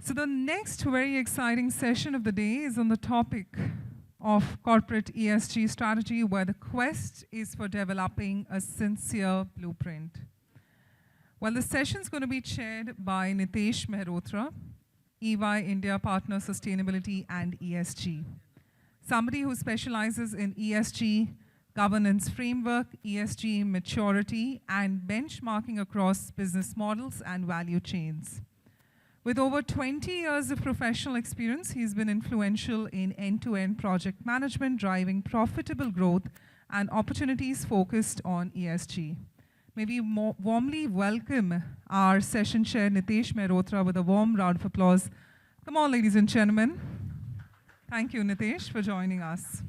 So the next very exciting session of the day is on the topic of corporate ESG strategy, where the quest is for developing a sincere blueprint. Well, the session is going to be chaired by Nitesh Mehrotra, EY India Partner Sustainability and ESG. Somebody who specializes in ESG governance framework, ESG maturity, and benchmarking across business models and value chains. With over 20 years of professional experience, he's been influential in end-to-end project management, driving profitable growth and opportunities focused on ESG. May we warmly welcome our session chair, Nitesh Mehrotra, with a warm round of applause. Come on, ladies and gentlemen. Thank you, Nitesh, for joining us.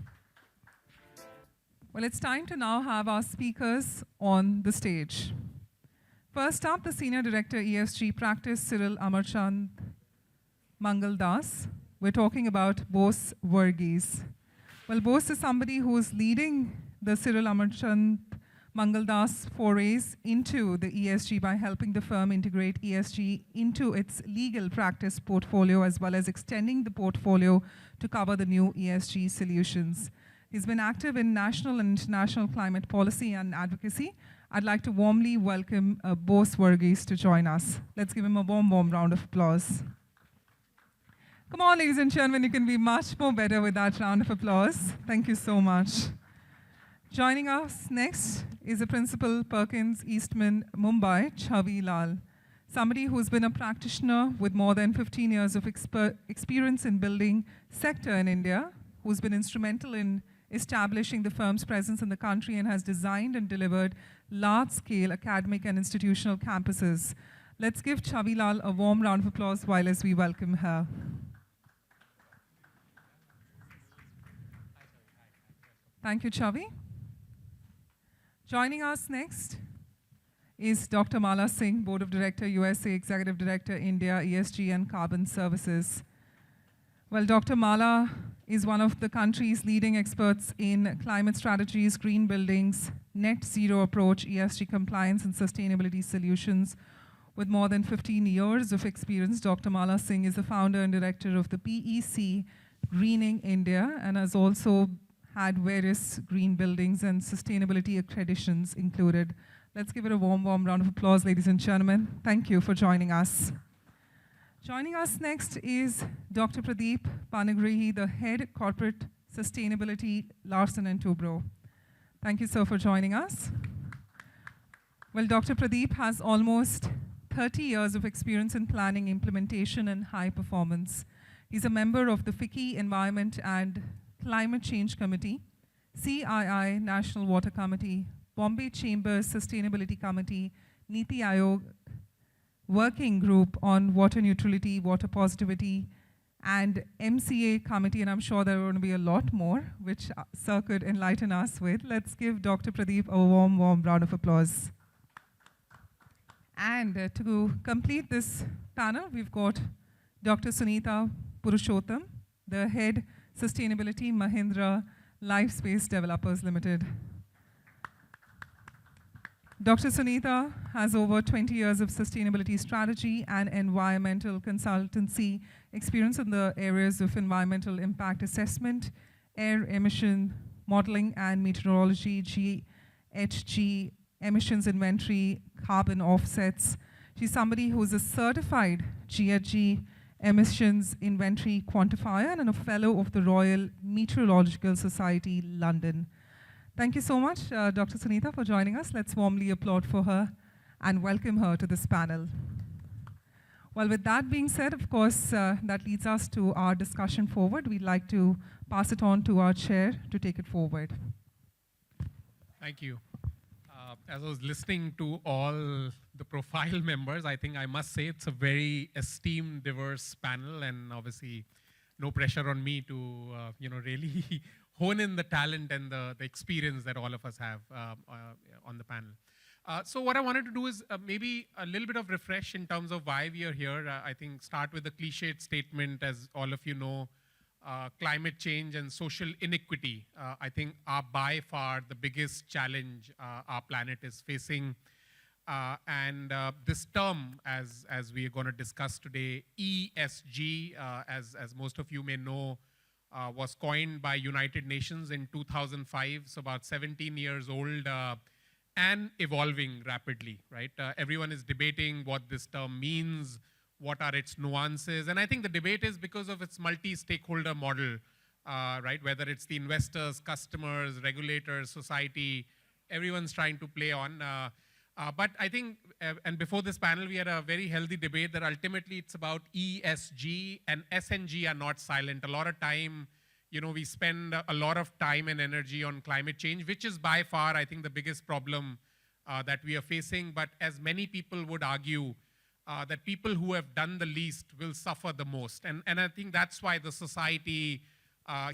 Well, it's time to now have our speakers on the stage. First up, the Senior Director, ESG Practice, Cyril Amarchand, Mangaldas. We're talking about Bose Varghese. Well, Bose is somebody who is leading the Cyril Amarchand Mangaldas forays into the ESG by helping the firm integrate ESG into its legal practice portfolio, as well as extending the portfolio to cover the new ESG solutions. He's been active in national and international climate policy and advocacy. I'd like to warmly welcome Bose Varghese to join us. Let's give him a warm round of applause. Come on, ladies and gentlemen, you can be much more better with that round of applause. Thank you so much. Joining us next is the Principal, Perkins, Eastman, Mumbai, Chhavi Lal. Somebody who's been a practitioner with more than 15 years of experience in building sector in India, who's been instrumental in establishing the firm's presence in the country and has designed and delivered large-scale academic and institutional campuses. Let's give Chhavi Lal a warm round of applause while as we welcome her. Thank you, Chhavi. Joining us next is Dr. Mala Singh, Board of Director, USA Executive Director, India, ESG and Carbon Services. Well, Dr. Mala is one of the country's leading experts in climate strategies, green buildings, net zero approach, ESG compliance and sustainability solutions. With more than 15 years of experience, Dr. Mala Singh is the founder and director of the PEC Greening India and has also had various green buildings and sustainability accreditations included. Let's give it a warm round of applause, ladies and gentlemen. Thank you for joining us. Joining us next is Dr. Pradeep Panigrahi, the Head Corporate Sustainability, Larsen and Toubro. Thank you, sir, for joining us. Well, Dr. Pradeep has almost 30 years of experience in planning, implementation, and high performance. He's a member of the FICCI Environment and Climate Change Committee, CII National Water Committee, Bombay Chambers Sustainability Committee, Niti Aayog Working Group on Water Neutrality, Water Positivity, and MCA Committee, and I'm sure there are going to be a lot more, which Sir could enlighten us with. Let's give Dr. Pradeep a warm round of applause. And to complete this panel, we've got Dr. Sunita Purushottam, the Head Sustainability, Mahindra Lifespace Developers Limited. Dr. Sunita has over 20 years of sustainability strategy and environmental consultancy experience in the areas of environmental impact assessment, air emission modeling and meteorology, GHG emissions inventory, carbon offsets. She's somebody who's a certified GHG emissions inventory quantifier and a fellow of the Royal Meteorological Society, London. Thank you so much, Dr. Sunita, for joining us. Let's warmly applaud for her and welcome her to this panel. Well, with that being said, of course, that leads us to our discussion forward. We'd like to pass it on to our chair to take it forward. Thank you. As I was listening to all the profile members, I think I must say it's a very esteemed, diverse panel, and obviously no pressure on me to really hone in the talent and the experience that all of us have on the panel. So what I wanted to do is maybe a little bit of refresh in terms of why we are here. I think start with the cliched statement, as all of you know, climate change and social inequity, I think are by far the biggest challenge our planet is facing. And this term, as we are going to discuss today, ESG, as most of you may know, was coined by United Nations in 2005, so about 17 years old, and evolving rapidly, right? Everyone is debating what this term means, what are its nuances, and I think the debate is because of its multi-stakeholder model, right? Whether it's the investors, customers, regulators, society, everyone's trying to play on. But I think, and before this panel, we had a very healthy debate that ultimately it's about ESG, and SNG are not silent. A lot of time, we spend a lot of time and energy on climate change, which is by far, I think, the biggest problem that we are facing. But as many people would argue, that people who have done the least will suffer the most. And I think that's why the society,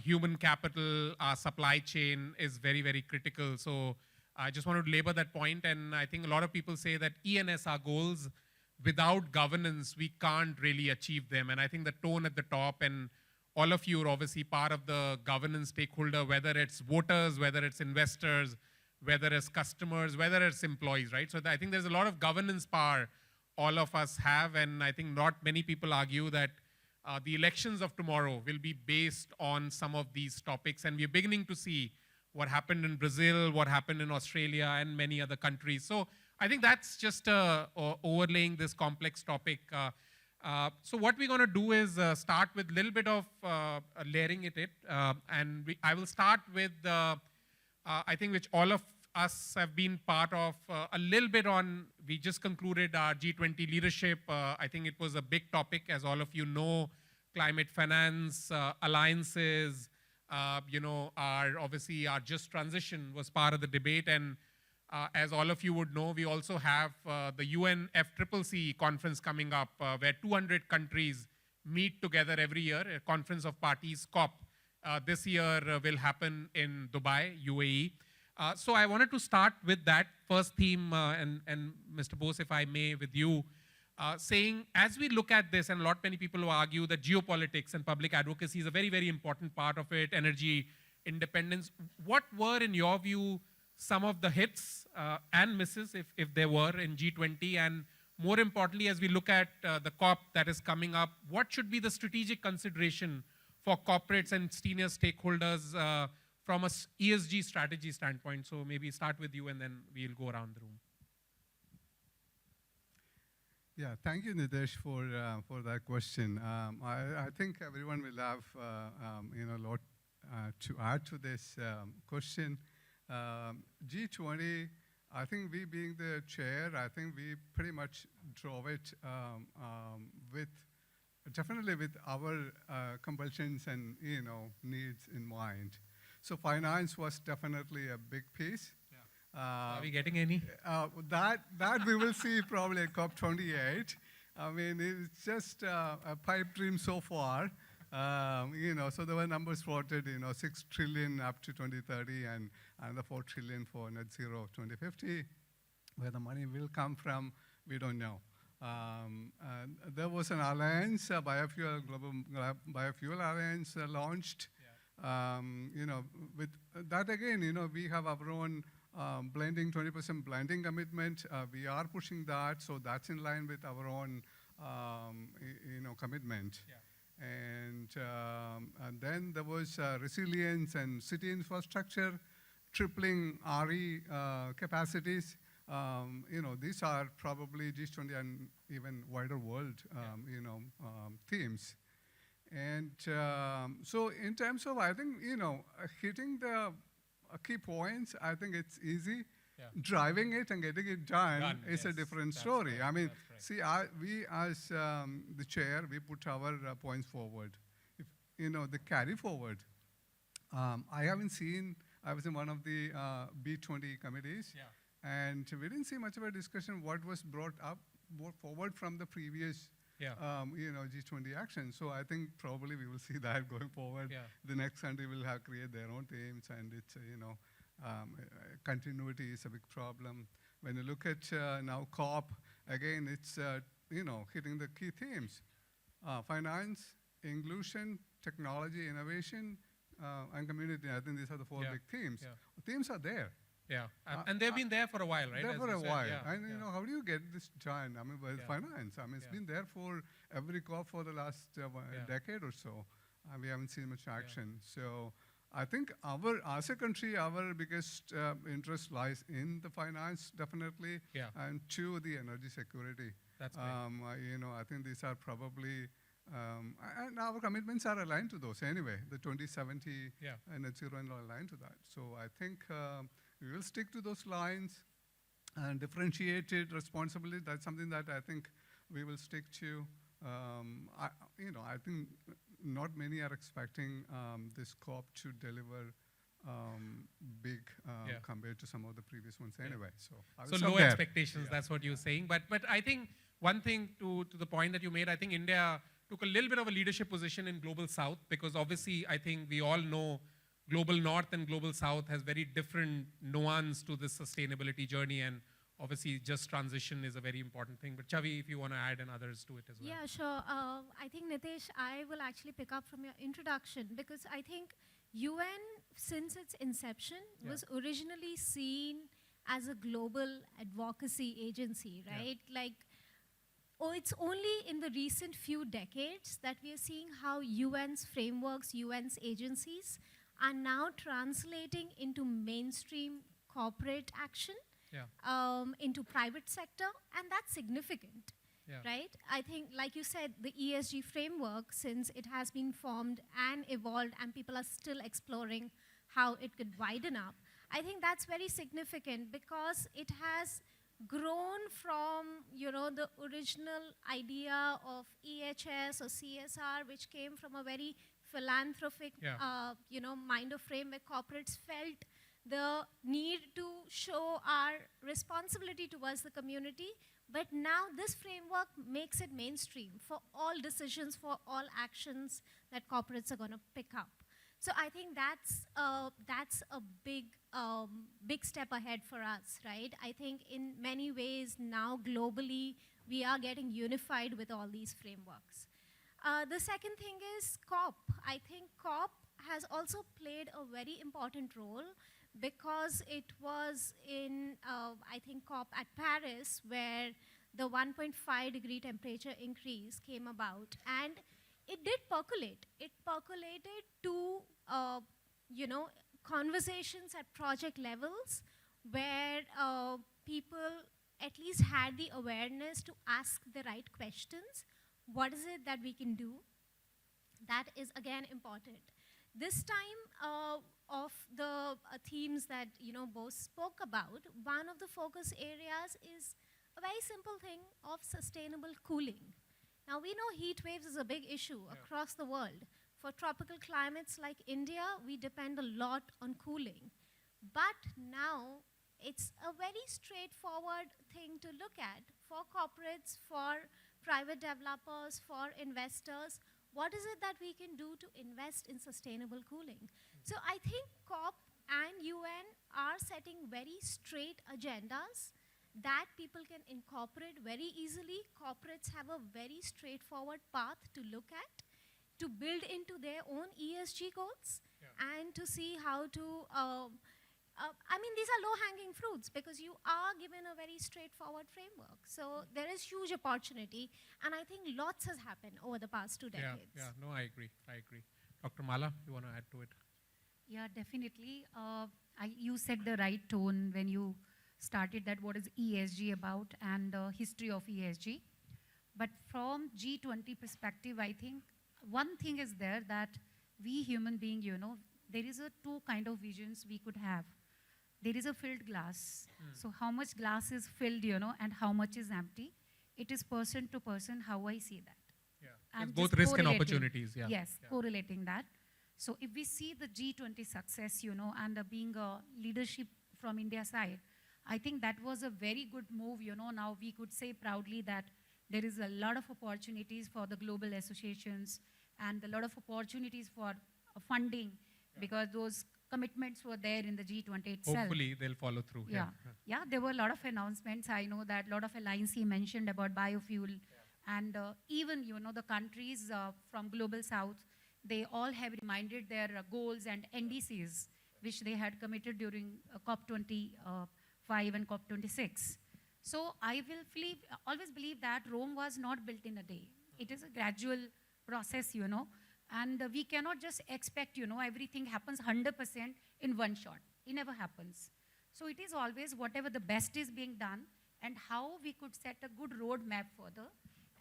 human capital, supply chain is very, very critical. So I just wanted to labor that point, and I think a lot of people say that ENS are goals. Without governance, we can't really achieve them. And I think the tone at the top, and all of you are obviously part of the governance stakeholder, whether it's voters, whether it's investors, whether it's customers, whether it's employees, right? So I think there's a lot of governance power all of us have, and I think not many people argue that the elections of tomorrow will be based on some of these topics, and we're beginning to see what happened in Brazil, what happened in Australia, and many other countries. So I think that's just overlaying this complex topic. So what we're going to do is start with a little bit of layering it, and I will start with, I think, which all of us have been part of a little bit on. We just concluded our G20 leadership. I think it was a big topic, as all of you know. Climate finance, alliances, obviously our just transition was part of the debate. And as all of you would know, we also have the UN FCCC conference coming up, where 200 countries meet together every year, a conference of parties, COP. This year will happen in Dubai, UAE. So I wanted to start with that first theme, and Mr. Bose, if I may, with you, saying, as we look at this, and many people will argue that geopolitics and public advocacy is a very, very important part of it, energy independence. What were, in your view, some of the hits and misses, if there were, in G20? And more importantly, as we look at the COP that is coming up, what should be the strategic consideration for corporates and senior stakeholders from a ESG strategy standpoint? So maybe start with you, and then we'll go around the room. Yeah, thank you, Nitesh, for that question. I think everyone will have a lot to add to this question. G20, I think we being the chair, I think we pretty much drove it definitely with our compulsions and needs in mind. So finance was definitely a big piece. Are we getting any? That we will see probably at COP28. I mean, it's just a pipe dream so far. So there were numbers floated, 6 trillion up to 2030 and another 4 trillion for net zero 2050. Where the money will come from, we don't know. There was an alliance, Global Biofuel Alliance launched. Yeah. With that again, we have our own blending, 20% blending commitment. We are pushing that, so that's in line with our own, commitment. Yeah. And then there was resilience and city infrastructure, tripling RE capacities. These are probably G20 and even wider world, themes. And so in terms of, I think, hitting the key points, I think it's easy. Yeah. Driving it and getting it done is a different story. Right. I mean, see, we as the chair, we put our points forward. If, the carry forward. I haven't seen, I was in one of the B20 committees, and we didn't see much of a discussion what was brought forward from the previous G20 action. So I think probably we will see that going forward. Yeah. The next country will have create their own themes, and it's, continuity is a big problem. When you look at now COP, again, it's, hitting the key themes. Finance, inclusion, technology, innovation, and community. I think these are the four big themes. Yeah. Themes are there. Yeah, and they've been there for a while, right? There as for you a said. while. Yeah, And, you know, how do you get this done? I mean, with finance. I mean, it's been there for every COP for the last decade or so. We haven't seen much action. So I think as a country, our biggest interest lies in the finance, definitely, and two, the energy security. That's right. You know, I think these are probably, and our commitments are aligned to those anyway. The 2070 and net zero are aligned to that. So I think we will stick to those lines and differentiated responsibility. That's something that I think we will stick to. You know, I think not many are expecting this COP to deliver big compared to some of the previous ones anyway. So low expectations, that's what you're saying. But I think one thing to the point that you made, I think India took a little bit of a leadership position in Global South, because obviously I think we all know Global North and Global South has very different nuance to this sustainability journey, and obviously just transition is a very important thing. But Chhavi, if you want to add and others to it as well. Yeah, sure. I think, Nitesh, I will actually pick up from your introduction, because I think UN, since its inception, was originally seen as a global advocacy agency, right? Like, it's only in the recent few decades that we are seeing how UN's frameworks, UN's agencies are now translating into mainstream corporate action, into private sector, and that's significant, right? I think, like you said, the ESG framework, since it has been formed and evolved and people are still exploring how it could widen up, I think that's very significant, because it has grown from, you know, the original idea of EHS or CSR, which came from a very philanthropic, you know, mind of frame where corporates felt the need to show our responsibility towards the community. But now this framework makes it mainstream for all decisions, for all actions that corporates are going to pick up. So I think that's a big step ahead for us, right? I think in many ways now globally we are getting unified with all these frameworks. The second thing is COP. I think COP has also played a very important role, because it was in, I think, COP at Paris where the 1.5 degree temperature increase came about, and it did percolate. It percolated to, you know, conversations at project levels where people at least had the awareness to ask the right questions. What is it that we can do? That is, again, important. This time, of the themes that, you know, Bose spoke about, one of the focus areas is a very simple thing of sustainable cooling. Now, we know heat waves is a big issue across the world. For tropical climates like India, we depend a lot on cooling. But now, it's a very straightforward thing to look at for corporates, for private developers, for investors. What is it that we can do to invest in sustainable cooling? So I think COP and UN are setting very straight agendas that people can incorporate very easily. Corporates have a very straightforward path to look at, to build into their own ESG goals, and to see how to, I mean, these are low-hanging fruits, because you are given a very straightforward framework. So there is huge opportunity, and I think lots has happened over the past 2 decades. No, I agree. Dr. Mala, you want to add to it? Yeah, definitely. You set the right tone when you started that what is ESG about and the history of ESG. But from G20 perspective, I think one thing is there that we human beings, you know, there is a two kind of visions we could have. There is a filled glass. So how much glass is filled, you know, and how much is empty. It is person to person how I see that. It's both risk and opportunities. Yes, correlating that. So if we see the G20 success, you know, and being a leadership from India side, I think that was a very good move, you know. Now we could say proudly that there is a lot of opportunities for the global associations and a lot of opportunities for funding, because those commitments were there in the G20 itself. Hopefully they'll follow through. Yeah, there were a lot of announcements. I know that a lot of alliance he mentioned about biofuel. And even, you know, the countries from Global South, they all have reminded their goals and NDCs which they had committed during COP25 and COP26. So I will always believe that Rome was not built in a day. It is a gradual process, and we cannot just expect, everything happens 100% in one shot. It never happens. So it is always whatever the best is being done and how we could set a good roadmap further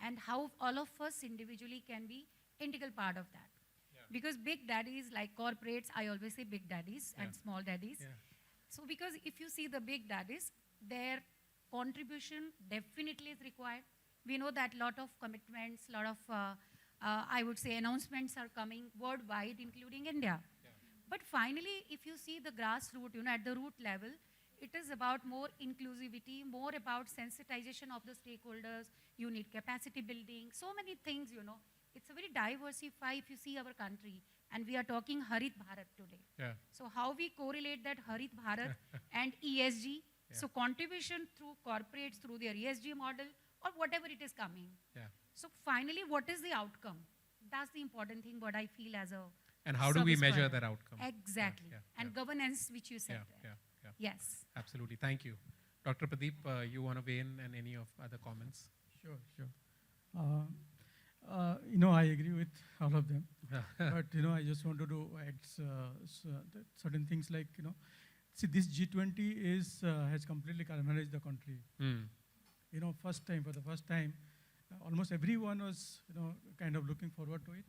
and how all of us individually can be integral part of that. Yeah. Because big daddies like corporates, I always say big daddies and small daddies. Yeah. So because if you see the big daddies, their contribution definitely is required. We know that a lot of commitments, a lot of, I would say, announcements are coming worldwide, including India. Yeah. But finally, if you see the grassroots, at the root level, it is about more inclusivity, more about sensitization of the stakeholders. You need capacity building, so many things, It's a very diversified, if you see our country. And we are talking Harit Bharat today. Yeah. So how we correlate that Harit Bharat and ESG. Yeah. So contribution through corporates, through their ESG model, or whatever it is coming. Yeah. So finally, what is the outcome? That's the important thing, what I feel as a And how do we measure that outcome? Exactly. And governance, which you said there. Yes. Absolutely. Thank you. Dr. Pradeep, you want to weigh in and any of other comments? Sure. I agree with all of them. But, I just wanted to add certain things like, see, this G20 has completely galvanized the country. For the first time, almost everyone was, kind of looking forward to it.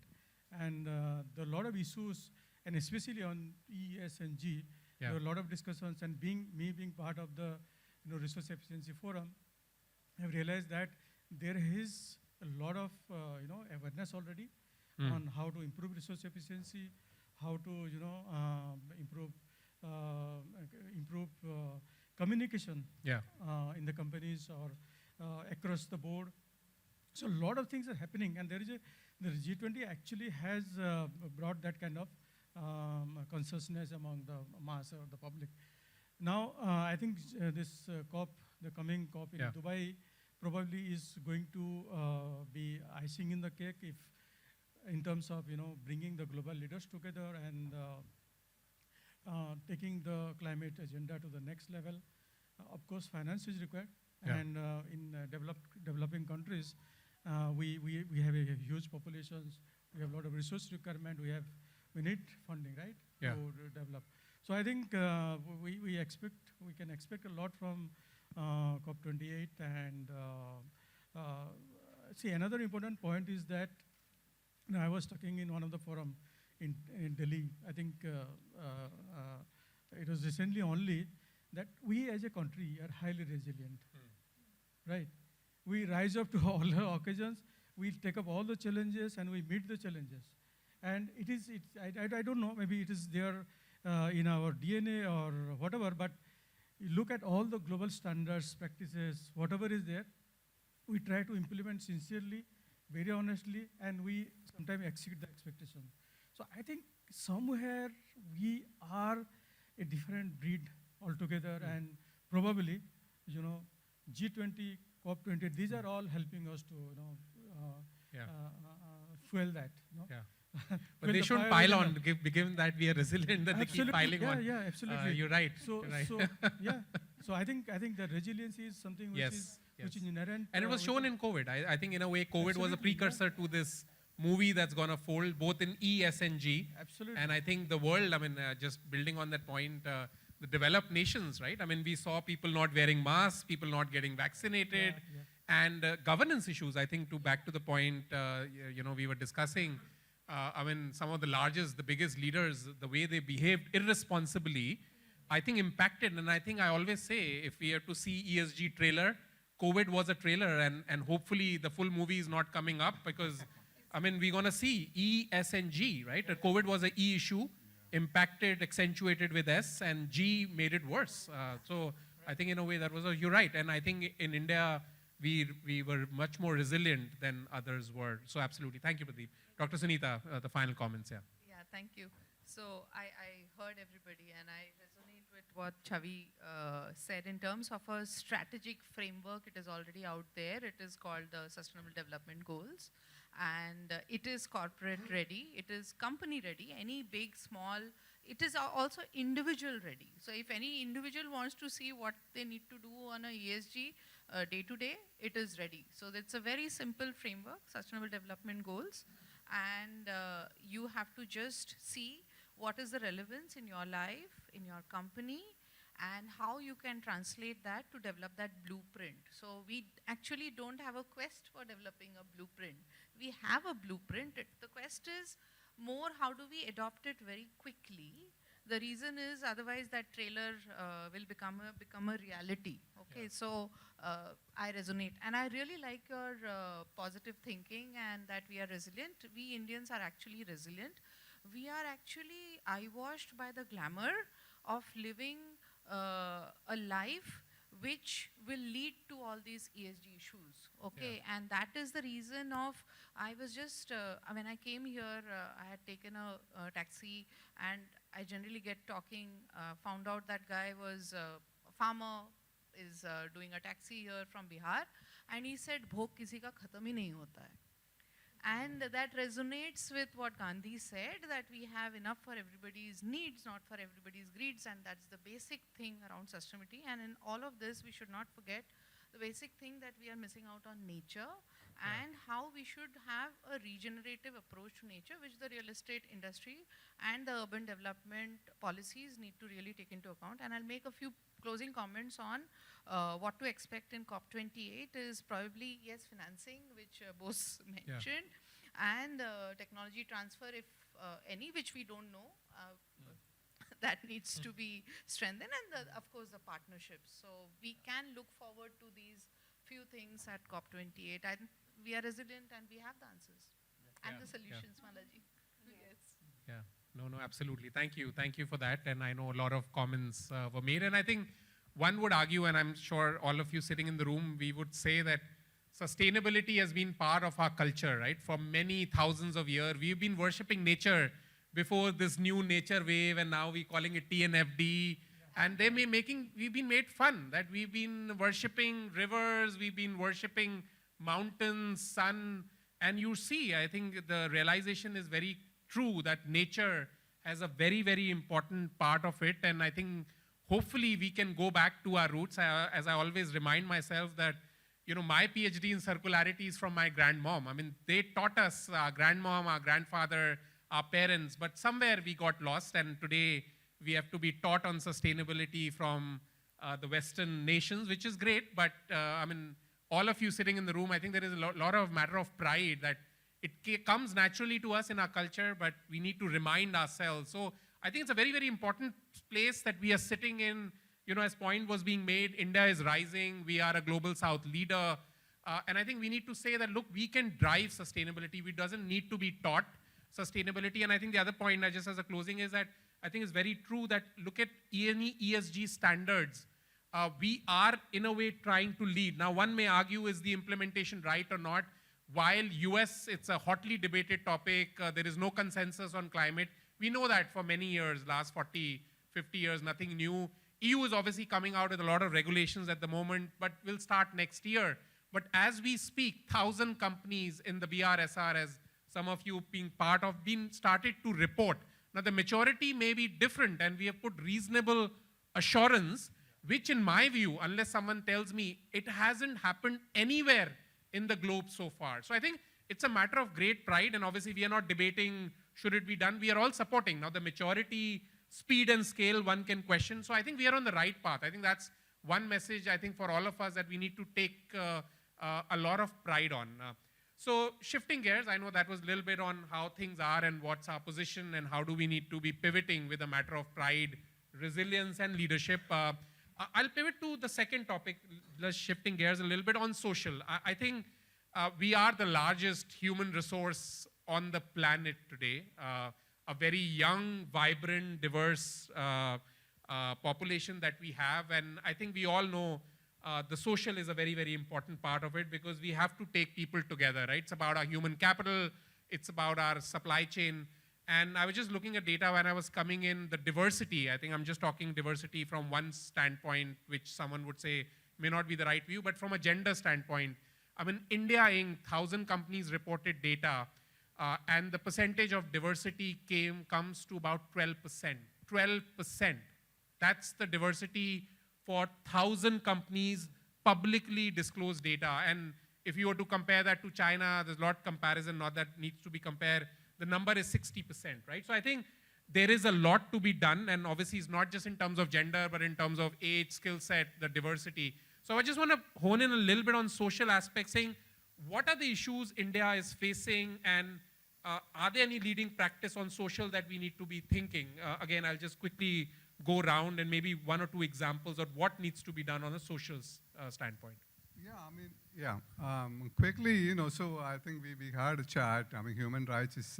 And there are a lot of issues, and especially on ES and G, there were a lot of discussions, and me being part of the Resource Efficiency Forum, I've realized that there is a lot of awareness already on how to improve resource efficiency, how to improve communication in the companies or across the board. So a lot of things are happening, and the G20 actually has brought that kind of consciousness among the mass or the public. Now, I think this the coming COP in Dubai, probably is going to be icing in the cake in terms of bringing the global leaders together and taking the climate agenda to the next level. Of course, finance is required, and in developing countries, we have a huge populations. We have a lot of resource requirement. We need funding, right, to develop. So I think we can expect a lot from COP28. And see, another important point is that I was talking in one of the forum in Delhi. I think it was recently only that we as a country are highly resilient, right? We rise up to all the occasions. We take up all the challenges and we meet the challenges. And I don't know, maybe it is there in our DNA or whatever, but you look at all the global standards, practices, whatever is there, we try to implement sincerely, very honestly, and we sometimes exceed the expectation. So I think somewhere we are a different breed altogether, and probably, G20, COP20, these are all helping us to, fuel that. But they shouldn't pile on, given that we are resilient, that they keep piling on. Yeah, absolutely. You're right. So I think the resiliency is something which is inherent. And it was shown in COVID. I think in a way, COVID was a precursor to this movie that's going to fold both in E, S, and G. Absolutely. And I think the world, just building on that point, the developed nations, right? We saw people not wearing masks, people not getting vaccinated, and governance issues. I think back to the point, we were discussing. Some of the biggest leaders, the way they behaved irresponsibly, I think impacted. And I think I always say, if we are to see ESG trailer, COVID was a trailer, and hopefully the full movie is not coming up, because, we're going to see E, S, and G, right? COVID was an E issue, impacted, accentuated with S, and G made it worse. So I think in a way that was, you're right. And I think in India, we were much more resilient than others were. So absolutely. Thank you, Pradeep. Dr. Sunita, the final comments, Yeah, thank you. So I heard everybody, and I resonate with with what Chhavi said. In terms of a strategic framework, it is already out there. It is called the Sustainable Development Goals. And it is corporate ready, it is company ready, any big, small, it is also individual ready. So if any individual wants to see what they need to do on a ESG day to day, it is ready. So it's a very simple framework, Sustainable Development Goals. And you have to just see what is the relevance in your life, in your company, and how you can translate that to develop that blueprint. So we actually don't have a quest for developing a blueprint. We have a blueprint. The quest is more how do we adopt it very quickly. The reason is otherwise that trailer will become a reality. Okay, yeah. So I resonate. And I really like your positive thinking and that we are resilient. We Indians are actually resilient. We are actually eye-washed by the glamour of living a life which will lead to all these ESG issues, okay? Yeah. And that is the reason of, I was just, when I came here, I had taken a taxi and I generally get talking, found out that guy was a farmer, is doing a taxi here from Bihar, and he said, "Bhok kisi ka khatam hi nahi hota hai." And that resonates with what Gandhi said, that we have enough for everybody's needs, not for everybody's greeds, and that's the basic thing around sustainability. And in all of this, we should not forget the basic thing that we are missing out on nature, and how we should have a regenerative approach to nature, which the real estate industry and the urban development policies need to really take into account. And I'll make a few closing comments on what to expect in COP28 is probably, yes, financing, which Bose mentioned, and technology transfer, if any, which we don't know, that needs to be strengthened, and of course the partnerships. So we can look forward to these few things at COP28. And we are resilient and we have the answers and the solutions, Malaji. Yes. Yeah. No, absolutely. Thank you for that. And I know a lot of comments were made. And I think one would argue, and I'm sure all of you sitting in the room, we would say that sustainability has been part of our culture, right? For many thousands of years, we've been worshipping nature before this new nature wave, and now we're calling it TNFD. And we've been made fun, that we've been worshipping rivers, we've been worshipping mountains, sun. And you see, I think the realization is very true that nature has a very, very important part of it. And I think hopefully we can go back to our roots. As I always remind myself that, you know, my PhD in circularity is from my grandmom. I mean, they taught us, our grandmom, our grandfather, our parents, but somewhere we got lost. And today we have to be taught on sustainability from the Western nations, which is great. But I mean, all of you sitting in the room, I think there is a lot of matter of pride that it comes naturally to us in our culture, but we need to remind ourselves. So I think it's a very, very important place that we are sitting in. You know, as point was being made, India is rising. We are a global South leader. And I think we need to say that, look, we can drive sustainability. We doesn't need to be taught sustainability. And I think the other point, just as a closing, is that I think it's very true that look at any ESG standards. We are, in a way, trying to lead. Now, one may argue, is the implementation right or not? While US, it's a hotly debated topic, there is no consensus on climate. We know that for many years, last 40, 50 years, nothing new. EU is obviously coming out with a lot of regulations at the moment, but will start next year. But as we speak, 1,000 companies in the BRSR, as some of you being part of, been started to report. Now the maturity may be different, and we have put reasonable assurance, which in my view, unless someone tells me, it hasn't happened anywhere in the globe so far. So I think it's a matter of great pride, and obviously we are not debating should it be done. We are all supporting. Now the maturity, speed and scale, one can question. So I think we are on the right path. I think that's one message, I think, for all of us that we need to take a lot of pride on. So shifting gears, I know that was a little bit on how things are and what's our position and how do we need to be pivoting with a matter of pride, resilience and leadership. I'll pivot to the second topic, just shifting gears a little bit on social. I think we are the largest human resource on the planet today. A very young, vibrant, diverse population that we have. And I think we all know the social is a very, very important part of it, because we have to take people together, right? It's about our human capital. It's about our supply chain. And I was just looking at data when I was coming in, the diversity, I think I'm just talking diversity from one standpoint, which someone would say may not be the right view, but from a gender standpoint, I mean, India Inc., 1,000 companies reported data, and the percentage of diversity comes to about 12%. 12%. That's the diversity for 1,000 companies publicly disclosed data. And if you were to compare that to China, there's a lot of comparison, not that needs to be compared. The number is 60%, right? So I think there is a lot to be done, and obviously it's not just in terms of gender, but in terms of age, skill set, the diversity. So I just want to hone in a little bit on social aspects, saying what are the issues India is facing, and are there any leading practice on social that we need to be thinking? Again, I'll just quickly go around and maybe one or two examples of what needs to be done on a social standpoint. Yeah, I mean, yeah. Quickly, you know, so I think we had a chat. I mean, human rights is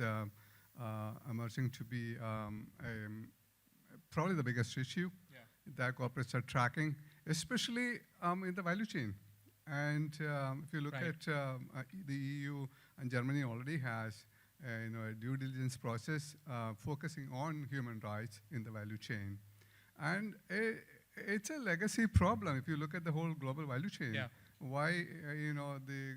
emerging to be probably the biggest issue that corporates are tracking, especially in the value chain. And if you look at the EU, and Germany already has you know, a due diligence process focusing on human rights in the value chain. And it's a legacy problem if you look at the whole global value chain. Yeah. Why you know, the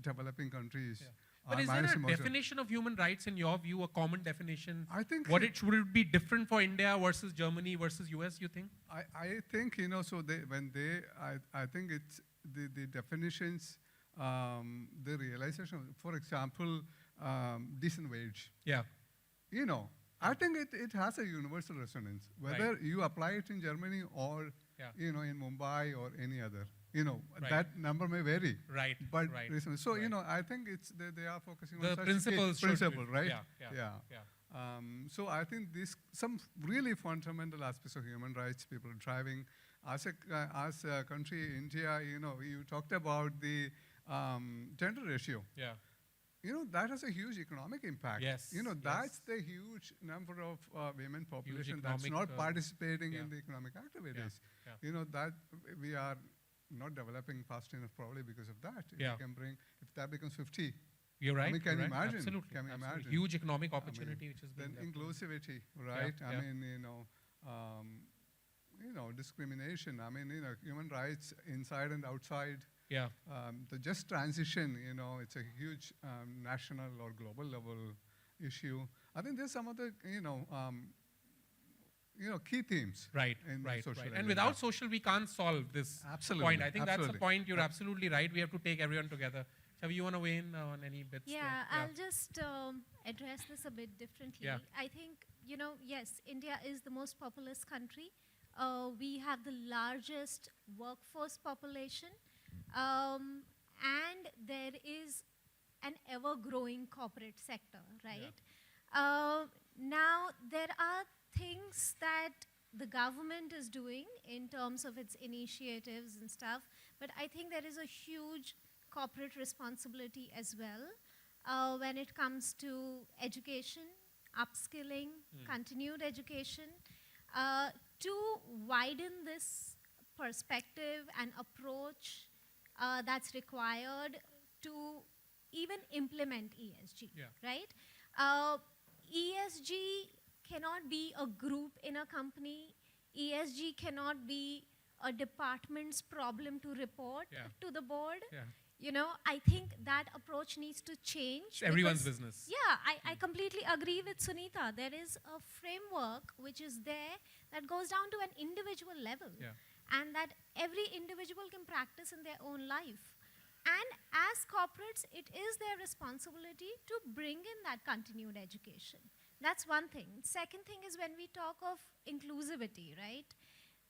developing countries But are is there managing a definition of human rights in your view, a common definition? I think would it be different for India versus Germany versus US, you think? I think, you know, so I think it's the definitions, the realization, for example, decent wage. Yeah. You know, I think it has a universal resonance, whether you apply it in Germany or, you know, in Mumbai or any other. You know, that number may vary. Right. But so, you know, I think it's they are focusing on the such principle, right? Yeah. So I think some really fundamental aspects of human rights people are driving. As a country, India, you know, you talked about the gender ratio. Yeah. You know, that has a huge economic impact. Yes. You know, that's the huge number of women population that's not participating in the economic activities. Yeah. You know, that we are not developing fast enough probably because of that. If you can bring, if that becomes 50. You're right. I mean, can you imagine? Absolutely. Can you imagine? Huge economic opportunity, which is then inclusivity, right? I mean, you know, discrimination. I mean, you know, human rights inside and outside. Yeah. The just transition, you know, it's a huge national or global level issue. I think there's some other, you know, key themes. Right. And without social, we can't solve this point. I think that's the point. You're absolutely right. We have to take everyone together. Chhavi, you want to weigh in on any bits? Yeah, I'll just address this a bit differently. Yeah. I think, you know, yes, India is the most populous country. We have the largest workforce population. And there is an ever-growing corporate sector, right? Now, there are things that the government is doing in terms of its initiatives and stuff, but I think there is a huge corporate responsibility as well when it comes to education, upskilling, continued education, to widen this perspective and approach that's required to even implement ESG, right? ESG cannot be a group in a company. ESG cannot be a department's problem to report to the board. You know, I think that approach needs to change. It's everyone's business. Yeah, I completely agree with Sunita. There is a framework which is there that goes down to an individual level. And that every individual can practice in their own life. And as corporates, it is their responsibility to bring in that continued education. That's one thing. Second thing is when we talk of inclusivity, right?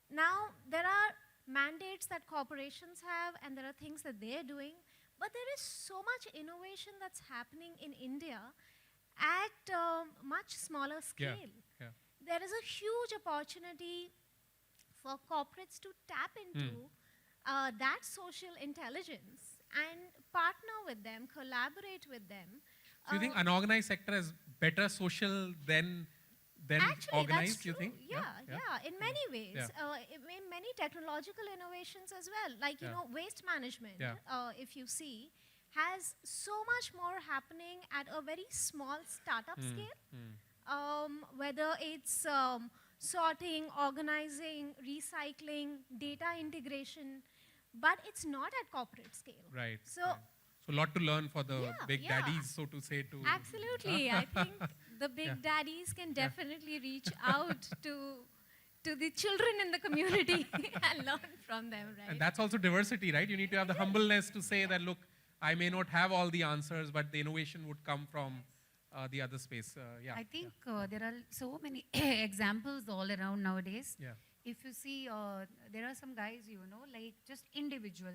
Now, there are mandates that corporations have and there are things that they're doing, but there is so much innovation that's happening in India at a much smaller scale. There is a huge opportunity for corporates to tap into that social intelligence and partner with them, collaborate with them. Do you think unorganized sector is better social than actually, organized, that's true. you think? In many ways. In many technological innovations as well. Like, you know, waste management, if you see, has so much more happening at a very small startup scale. Whether it's sorting, organizing, recycling, data integration, but it's not at corporate scale. Right. So, right. So a lot to learn for the big yeah. daddies, so to say. Absolutely. I think the big daddies can definitely reach out to the children in the community and learn from them, right? And that's also diversity, right? You need to have the humbleness to say that, look, I may not have all the answers, but the innovation would come from the other space. I think there are so many examples all around nowadays. Yeah. If you see, there are some guys, like just individual,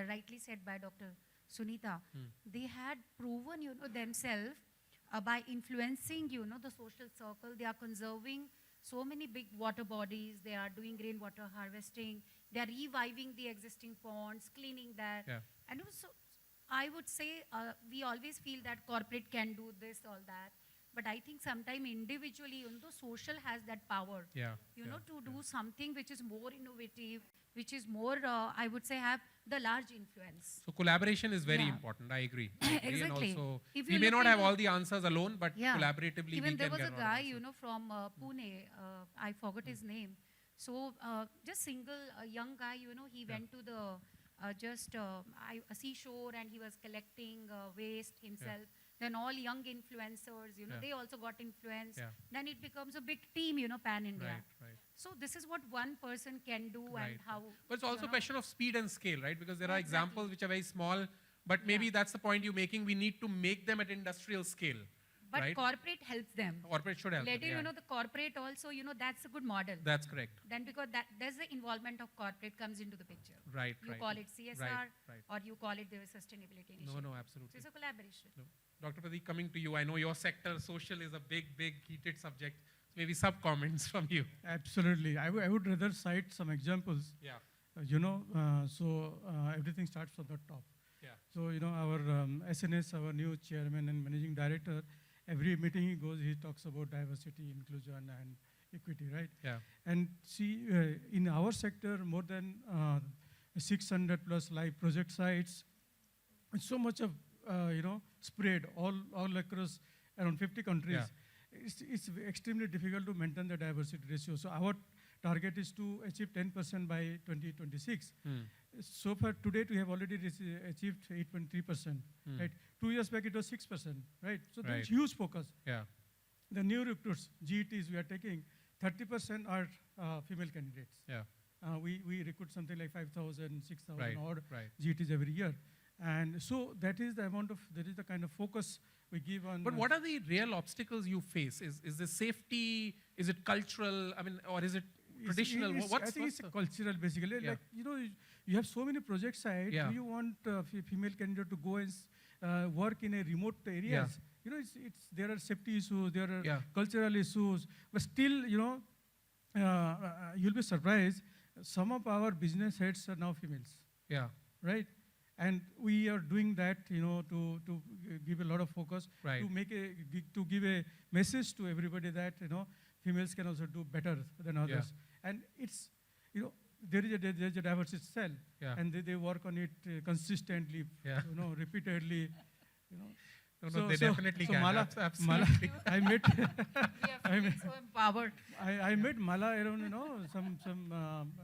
rightly said by Dr. Sunita, they had proven, themselves by influencing, the social circle. They are conserving so many big water bodies. They are doing rainwater harvesting. They are reviving the existing ponds, cleaning that. Yeah. And also, I would say we always feel that corporate can do this, all that. But I think sometimes individually, social has that power, to do something which is more innovative, which is more, I would say, have the large influence. So collaboration is very important. I agree. Exactly. And also, If we you may look not have into- all the answers alone, but collaboratively Even we there can was get a lot of guy, answers. from Pune, I forgot his name. So just single, young guy, he went to the a seashore and he was collecting waste himself. Then all young influencers, they also got influence. Then it becomes a big team, pan-India. Right. So this is what one person can do and how. But it's also a question of speed and scale, right? Because there are Exactly. examples which are very small, but maybe that's the point you're making. We need to make them at industrial scale, But right? corporate helps them. Corporate should help. Later, them, the corporate also, that's a good model. That's correct. Then because there's the involvement of corporate comes into the picture. Right, You right. call it CSR Right. or you call it the sustainability initiative. No, So absolutely. it's a collaboration. No. Dr. Pradeep, coming to you, I know your sector, social, is a big, heated subject. So maybe sub-comments from you. Absolutely. I would rather cite some examples. Yeah. Everything starts from the top. Yeah. So, our SNS, our new chairman and managing director, every meeting he goes, he talks about diversity, inclusion, and equity, right? Yeah. And see, in our sector, more than 600 plus live project sites, and so much of, spread all across around 50 countries. Yeah. It's extremely difficult to maintain the diversity ratio. So our target is to achieve 10% by 2026. So far today we have already achieved 8.3%, right? 2 years back it was 6%, right? So there's huge focus. Yeah. The new recruits, GETs we are taking, 30% are female candidates. Yeah. We recruit something like 5,000, 6,000 odd Right. GETs every year. And so that is the kind of focus we give on. But what are the real obstacles you face? Is this safety? Is it cultural? I mean, or is it traditional? I think it's cultural, basically. Yeah. Like, you have so many project sites. Yeah. Do you want female candidate to go and work in a remote areas? There are safety issues, there are cultural issues, but still, you'll be surprised. Some of our business heads are now females. Yeah. Right? And we are doing that, to give a lot of focus, Right. to give a message to everybody that, females can also do better than others. And it's, there's a diversity cell, and they work on it consistently, repeatedly, No, they definitely can. Mala, Absolutely. I met, I mean, so empowered. I met Mala around,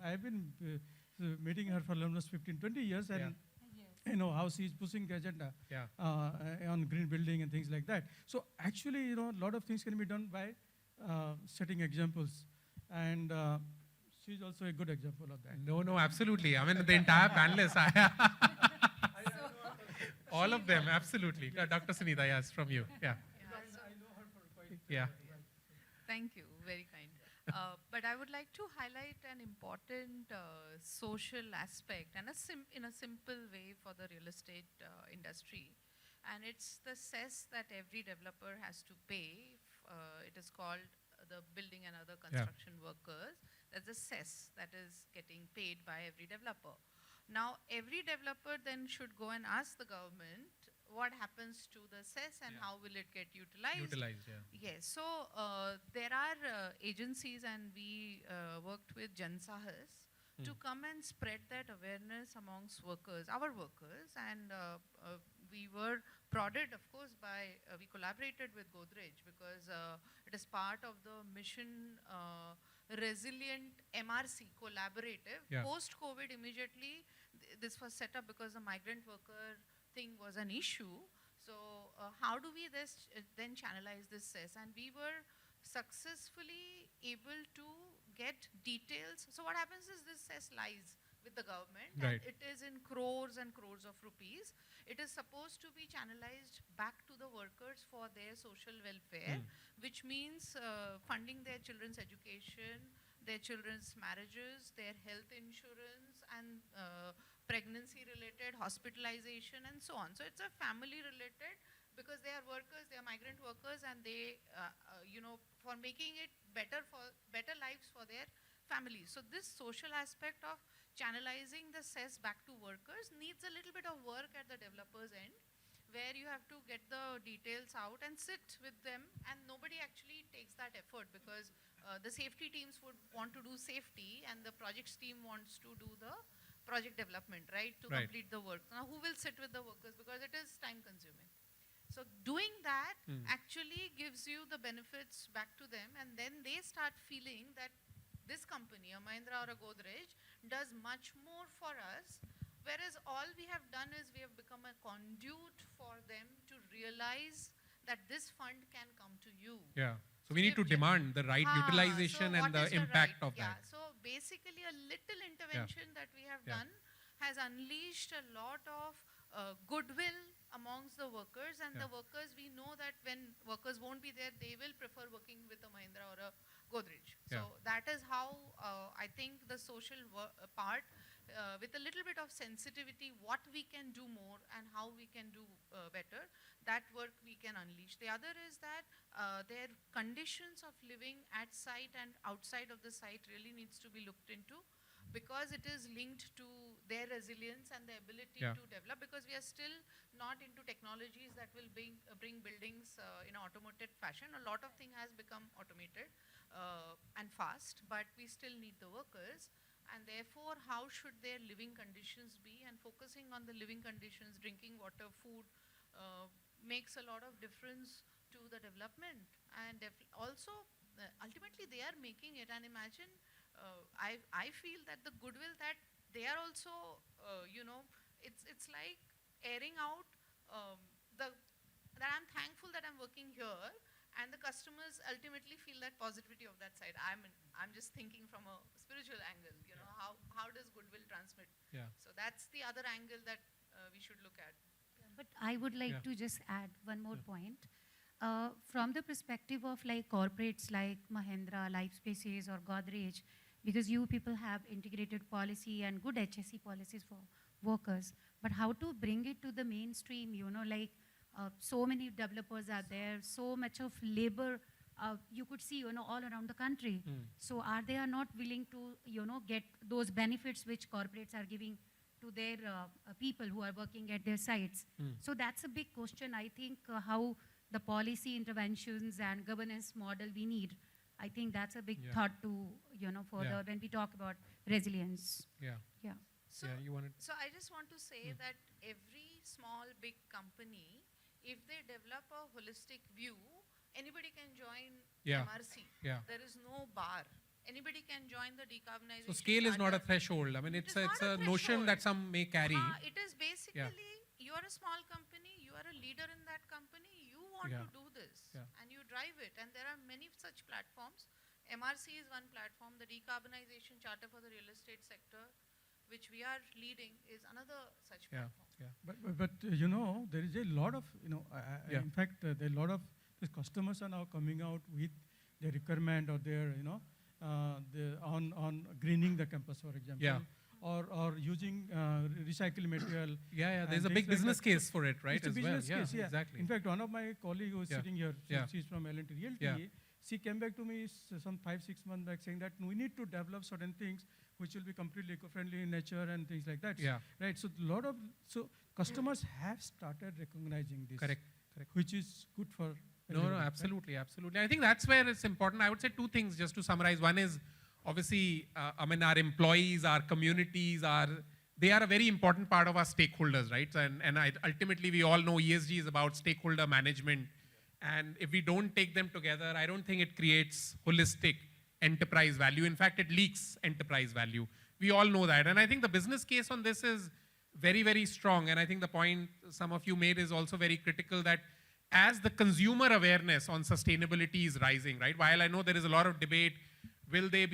I've been meeting her for almost 15, 20 years, and how she's pushing the agenda on green building and things like that. So actually, a lot of things can be done by setting examples, and she's also a good example of that. No, absolutely. I mean, the entire panelists, all of them, absolutely. Dr. Sunita, yes, from you. Yeah. Yeah. Thank you, very kind. But I would like to highlight an important social aspect and in a simple way for the real estate industry. And it's the cess that every developer has to pay. It is called the building and other construction workers. There's a cess that is getting paid by every developer. Now, every developer then should go and ask the government what happens to the cess and how will it get utilized. Yes, so there are agencies, and we worked with Jansahas to come and spread that awareness amongst workers, our workers, and we were prodded, of course, by, we collaborated with Godrej because it is part of the mission resilient MRC collaborative. Yeah. Post-COVID immediately, this was set up because the migrant worker thing was an issue. So how do we then channelize this cess? And we were successfully able to get details. So what happens is this cess lies with the government. Right. And it is in crores and crores of rupees. It is supposed to be channelized back to the workers for their social welfare, which means funding their children's education, their children's marriages, their health insurance, and pregnancy-related hospitalization, and so on. So it's a family-related, because they are workers, they are migrant workers, and they, for making it better lives for their families. So this social aspect of channelizing the cess back to workers needs a little bit of work at the developer's end, where you have to get the details out and sit with them, and nobody actually takes that effort because the safety teams would want to do safety and the projects team wants to do the project development, right, to complete the work. Now who will sit with the workers, because it is time consuming. So doing that actually gives you the benefits back to them, and then they start feeling that this company, a Mahindra or a Godrej, does much more for us, whereas all we have done is we have become a conduit for them to realize that this fund can come to you. Yeah. So we need to demand the right utilization and the impact of that. So basically a little intervention that we have done has unleashed a lot of goodwill amongst the workers, and the workers, we know that when workers won't be there, they will prefer working with a Mahindra or a Godrej. So that is how I think the social part, with a little bit of sensitivity, what we can do more and how we can do better, that work we can unleash. The other is that their conditions of living at site and outside of the site really needs to be looked into, because it is linked to their resilience and their ability to develop, because we are still not into technologies that will bring buildings in an automated fashion. A lot of things has become automated and fast, but we still need the workers. And therefore, how should their living conditions be? And focusing on the living conditions, drinking water, food, makes a lot of difference to the development. And also, ultimately, they are making it. And imagine, I feel that the goodwill that they are also, it's like airing out that I'm thankful that I'm working here, and the customers ultimately feel that positivity of that side. I'm just thinking from a spiritual angle, how does goodwill transmit? So that's the other angle that we should look at. But I would like to just add one more point. From the perspective of like corporates like Mahindra, Lifespaces or Godrej, because you people have integrated policy and good HSE policies for workers, but how to bring it to the mainstream, so many developers are there, so much of labor you could see, all around the country. So are they not willing to, get those benefits which corporates are giving to their people who are working at their sites? So that's a big question. I think how the policy interventions and governance model we need, I think that's a big thought to, further when we talk about resilience. So, you wanted so I just want to say that every small, big company, if they develop a holistic view, anybody can join MRC. There is no bar. Anybody can join the decarbonization. So scale is not a threshold. I mean, it's a notion that some may carry. It is basically, you are a small company, you are a leader in that company, you want to do this, and you drive it. And there are many such platforms. MRC is one platform. The Decarbonization Charter for the Real Estate Sector, which we are leading, is another such platform. But there is a lot of, in fact, there are a lot of these customers are now coming out with their requirement or their, on greening the campus, for example. Or using recycled material. There's a big business case for it, right? It's a business case, exactly. In fact, one of my colleagues who is sitting here, she's from Realty Realty, she came back to me some 5-6 months back saying that we need to develop certain things which will be completely eco-friendly in nature and things like that. Right. So customers have started recognizing this. Correct. Which is good for. No, absolutely. I think that's where it's important. I would say two things just to summarize. One is obviously, our employees, our communities, our they are a very important part of our stakeholders, right? And ultimately, we all know ESG is about stakeholder management. And if we don't take them together, I don't think it creates holistic enterprise value. In fact, it leaks enterprise value. We all know that. And I think the business case on this is very, very strong. And I think the point some of you made is also very critical, that as the consumer awareness on sustainability is rising, right? While I know there is a lot of debate, will they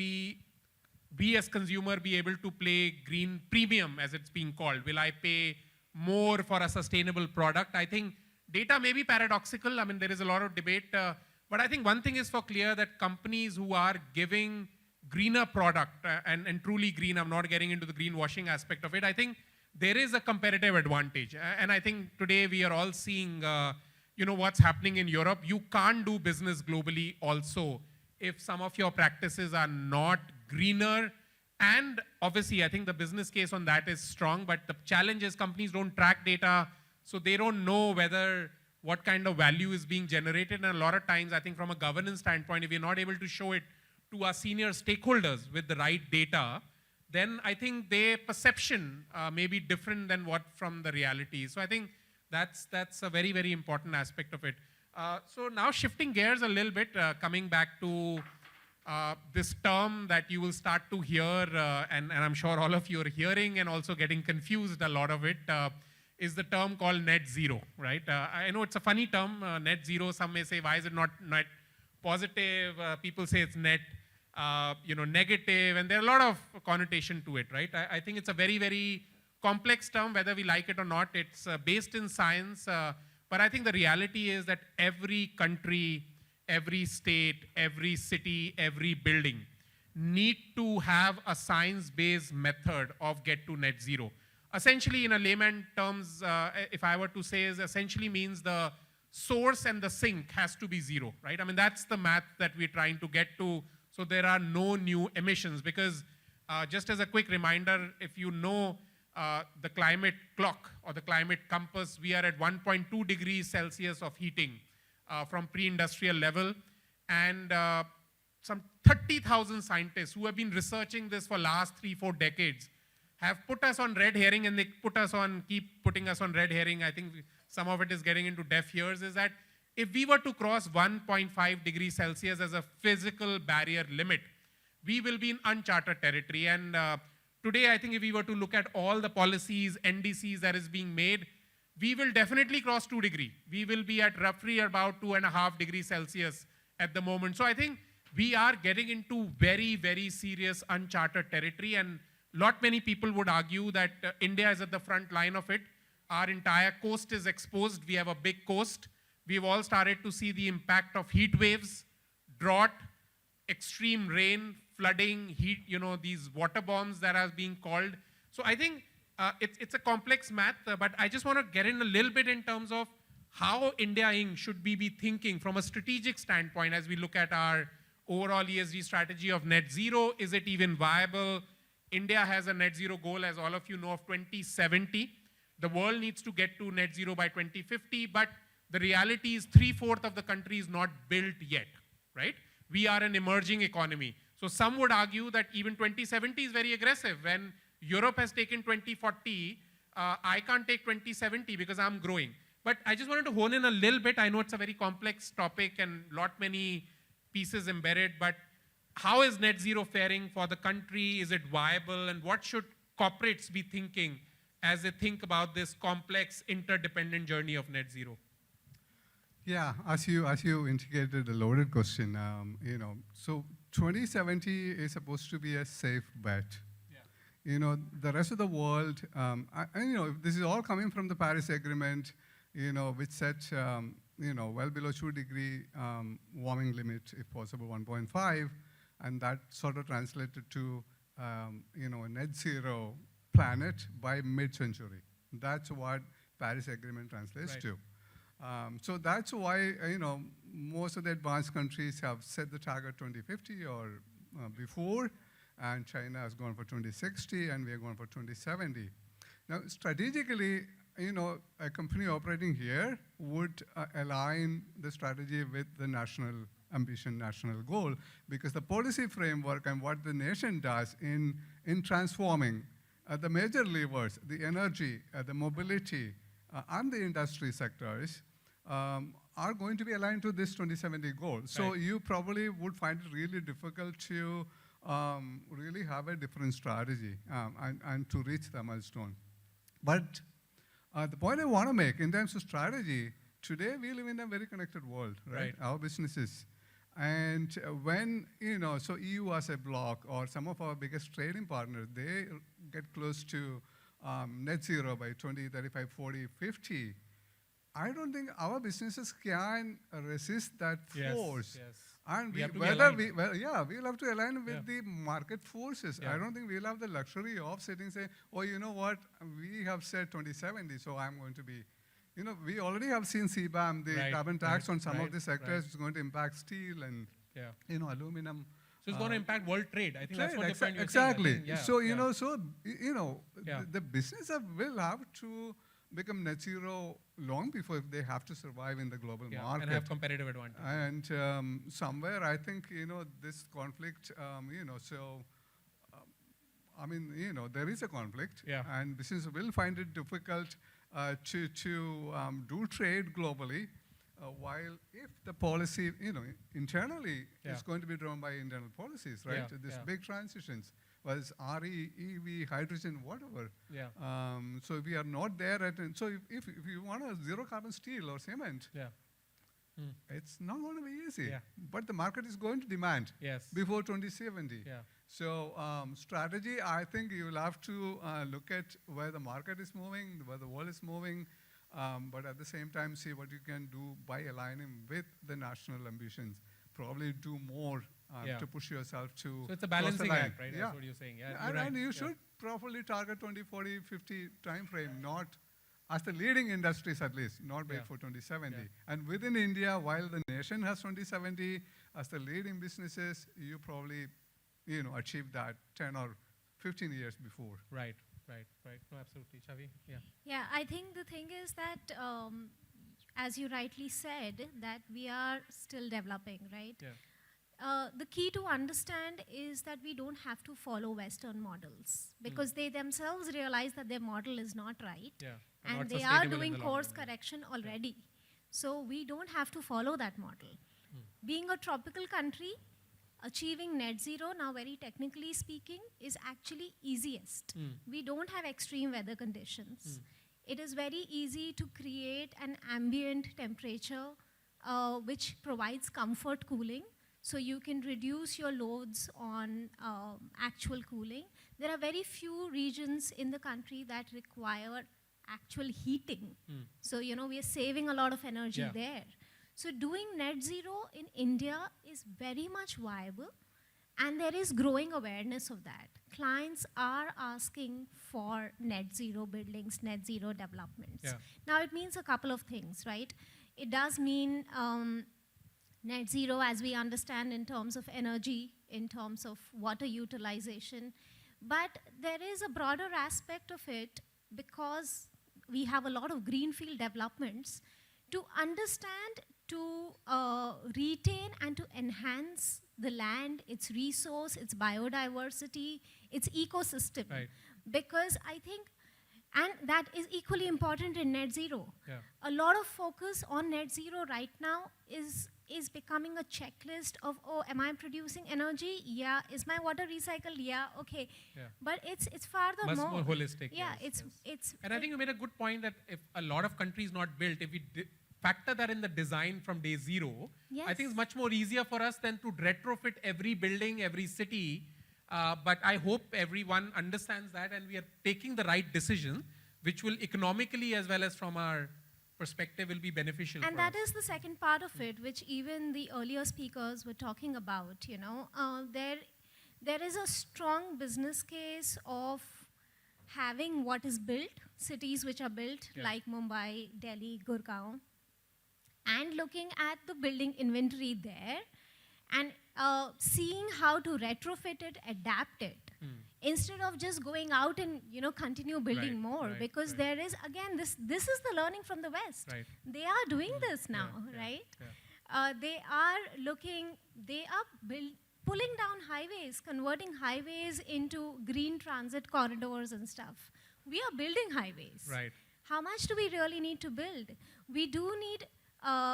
we as consumer be able to play green premium, as it's being called? Will I pay more for a sustainable product? I think data may be paradoxical. I mean, there is a lot of debate. But I think one thing is for clear, that companies who are giving greener product and truly green, I'm not getting into the greenwashing aspect of it, I think there is a competitive advantage. And I think today we are all seeing what's happening in Europe. You can't do business globally also if some of your practices are not greener. And obviously, I think the business case on that is strong, but the challenge is companies don't track data, so they don't know what kind of value is being generated. And a lot of times, I think from a governance standpoint, if we're not able to show it to our senior stakeholders with the right data, then I think their perception may be different than what from the reality. So I think that's a very, very important aspect of it. So now shifting gears a little bit, coming back to this term that you will start to hear, and I'm sure all of you are hearing and also getting confused, a lot of it, is the term called net zero, right? I know it's a funny term, net zero. Some may say, why is it not net positive? People say it's net negative, and there are a lot of connotation to it, right? I think it's a very, very complex term, whether we like it or not. It's based in science, but I think the reality is that every country, every state, every city, every building need to have a science-based method of get to net zero. Essentially, in a layman terms, if I were to say, is essentially means the source and the sink has to be zero, right? I mean, that's the math that we're trying to get to, so there are no new emissions. Because just as a quick reminder, if you know the climate clock or the climate compass, we are at 1.2 degrees Celsius of heating from pre-industrial level. And some 30,000 scientists who have been researching this for last 3-4 decades have put us on red herring, and they keep putting us on red herring. I think some of it is getting into deaf ears, is that if we were to cross 1.5 degrees Celsius as a physical barrier limit, we will be in uncharted territory. And today, I think if we were to look at all the policies, NDCs that is being made, we will definitely cross 2 degrees. We will be at roughly about 2.5 degrees Celsius at the moment. So I think we are getting into very, very serious uncharted territory, and many people would argue that India is at the front line of it. Our entire coast is exposed. We have a big coast. We've all started to see the impact of heat waves, drought, extreme rain, flooding, heat, these water bombs that are being called. So I think it's a complex math, but I just want to get in a little bit in terms of how India Inc. should be thinking from a strategic standpoint as we look at our overall ESG strategy of net zero. Is it even viable? India has a net zero goal, as all of you know, of 2070. The world needs to get to net zero by 2050, but the reality is 3/4 of the country is not built yet, right? We are an emerging economy. So some would argue that even 2070 is very aggressive. When Europe has taken 2040, I can't take 2070 because I'm growing. But I just wanted to hone in a little bit. I know it's a very complex topic and many pieces embedded, but how is net zero faring for the country? Is it viable? And what should corporates be thinking as they think about this complex, interdependent journey of net zero? Yeah, as you indicated, a loaded question. So 2070 is supposed to be a safe bet. Yeah. The rest of the world, this is all coming from the Paris Agreement, which set, well below 2 degree warming limit, if possible 1.5, and that sort of translated to, a net zero planet by mid-century. That's what Paris Agreement translates to. So that's why, most of the advanced countries have set the target 2050 or before, and China has gone for 2060, and we are going for 2070. Now, strategically, a company operating here would align the strategy with the national ambition, national goal, because the policy framework and what the nation does in transforming the major levers, the energy, the mobility, and the industry sectors are going to be aligned to this 2070 goal. So you probably would find it really difficult to really have a different strategy and to reach the milestone. But the point I want to make in terms of strategy, today we live in a very connected world, right? Our businesses. And when, so EU as a bloc or some of our biggest trading partners, they get close to net zero by 20, 35, 40, 50. I don't think our businesses can resist that force. Yes. And we'll have to align with the market forces. I don't think we'll have the luxury of sitting and say, oh, you know what, we have said 2070, so I'm going to be, we already have seen CBAM, the carbon tax on some of the sectors. It's going to impact steel and, aluminum. So it's going to impact world trade. I think that's what the exactly. The business will have to become net zero long before they have to survive in the global market. And have competitive advantage. And somewhere I think, this conflict, there is a conflict and business will find it difficult to do trade globally, while if the policy, internally is going to be driven by internal policies, right? These big transitions, whether it's RE, EV, hydrogen, whatever. So if we are not there so if you want a zero carbon steel or cement, it's not going to be easy. But the market is going to demand before 2070. So strategy, I think you will have to look at where the market is moving, where the world is moving, but at the same time see what you can do by aligning with the national ambitions. Probably do more to push yourself to. So it's a balancing act, right? That's what you're saying. And you should properly target 20, 40, 50 time frame, not as the leading industries at least, not wait for 2070. And within India, while the nation has 2070, as the leading businesses, you probably achieve that 10 or 15 years before. Right. No, absolutely. Chhavi? Yeah, I think the thing is that, as you rightly said, that we are still developing, right? The key to understand is that we don't have to follow Western models because they themselves realize that their model is not right. And they are doing course correction already. So we don't have to follow that model. Being a tropical country, achieving net zero, now very technically speaking, is actually easiest. We don't have extreme weather conditions. It is very easy to create an ambient temperature which provides comfort cooling. So you can reduce your loads on actual cooling. There are very few regions in the country that require actual heating. So, we are saving a lot of energy there. So doing net zero in India is very much viable, and there is growing awareness of that. Clients are asking for net zero buildings, net zero developments. Now it means a couple of things, right? It does mean net zero as we understand in terms of energy, in terms of water utilization. But there is a broader aspect of it because we have a lot of greenfield developments to understand, to retain and to enhance the land, its resource, its biodiversity, its ecosystem. Because I think, and that is equally important in net zero. A lot of focus on net zero right now is becoming a checklist of, oh, am I producing energy? Yeah. Is my water recycled? Yeah. Okay. But it's farther Much more holistic. It's. And I think you made a good point that if a lot of countries not built, if we factor that in the design from day zero, I think it's much more easier for us than to retrofit every building, every city. But I hope everyone understands that and we are taking the right decision, which will economically as well as from our perspective will be beneficial. And that is the second part of it, which even the earlier speakers were talking about. There is a strong business case of having what is built, cities which are built like Mumbai, Delhi, Gurgaon, and looking at the building inventory there and seeing how to retrofit it, adapt it, instead of just going out and continue building more. Because there is, again, this is the learning from the West. They are doing this now, right? They are looking, pulling down highways, converting highways into green transit corridors and stuff. We are building highways. Right. How much do we really need to build? We do need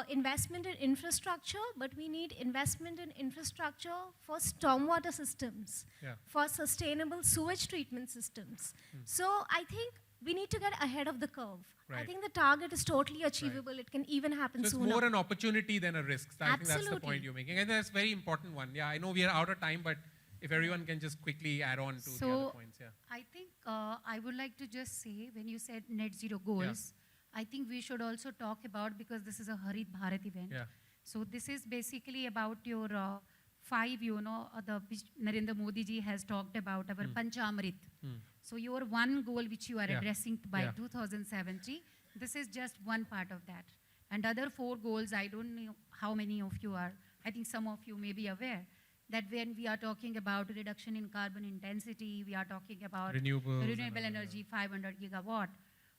investment in infrastructure, but we need investment in infrastructure for stormwater systems, for sustainable sewage treatment systems. So I think we need to get ahead of the curve. I think the target is totally achievable. It can even happen sooner. So sooner. it's more an opportunity than a risk. I think that's the Absolutely. point you're making. And that's a very important one. Yeah, I know we are out of time, but if everyone can just quickly add on to the other points. Yeah. I think I would like to just say, when you said net zero goals, I think we should also talk about, because this is a Harit Bharat event. Yeah. So this is basically about your 5, which Narendra Modi ji has talked about, our Panchamrit. So your one goal which you are addressing by 2070, this is just one part of that. And other 4 goals, I don't know how many of you are, I think some of you may be aware, that when we are talking about reduction in carbon intensity, we are talking about renewable energy, 500 gigawatt.